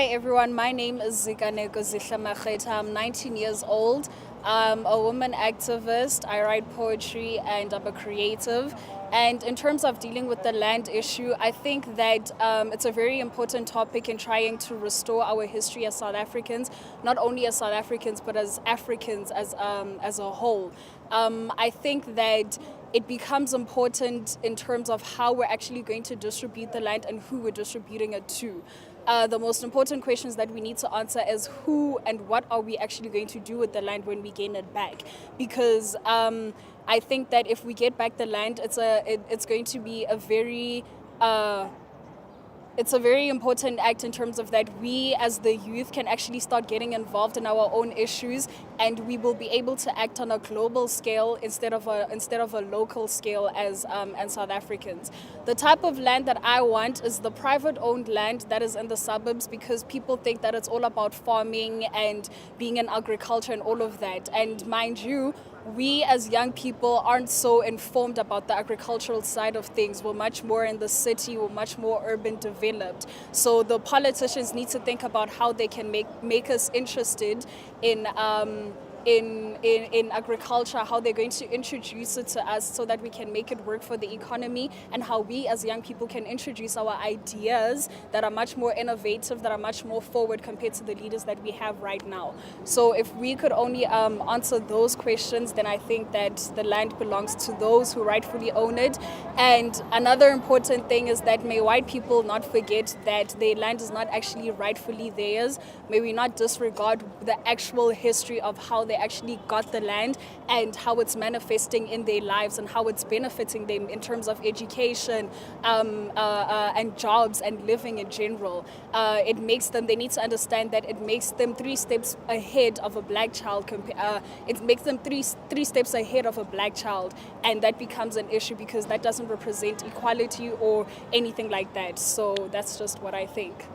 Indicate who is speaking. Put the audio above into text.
Speaker 1: Hi everyone, my name is Ziganehozihle. I'm 19 years old. I'm a woman activist, I write poetry, and I'm a creative. And in terms of dealing with the land issue, I think that it's a very important topic in trying to restore our history as South Africans, not only as South Africans, but as Africans as a whole. I think that it becomes important in terms of how we're actually going to distribute the land and who we're distributing it to. The most important questions that we need to answer is who and what are we actually going to do with the land when we gain it back? Because I think that if we get back the land, it's going to be it's a very important act in terms of that we as the youth can actually start getting involved in our own issues, and we will be able to act on a global scale instead of a local scale as South Africans. The type of land that I want is the private owned land that is in the suburbs, because people think that it's all about farming and being in agriculture and all of that. And mind you, we as young people aren't so informed about the agricultural side of things. We're much more in the city, we're much more urban developed. So the politicians need to think about how they can make us interested in agriculture, how they're going to introduce it to us so that we can make it work for the economy, and how we as young people can introduce our ideas that are much more innovative, that are much more forward compared to the leaders that we have right now. So if we could only answer those questions, then I think that the land belongs to those who rightfully own it. And another important thing is that may white people not forget that their land is not actually rightfully theirs. May we not disregard the actual history of how they actually got the land and how it's manifesting in their lives and how it's benefiting them in terms of education and jobs and living in general. They need to understand that it makes them 3 steps ahead of a black child. It makes them three steps ahead of a black child, and that becomes an issue because that doesn't represent equality or anything like that. So that's just what I think.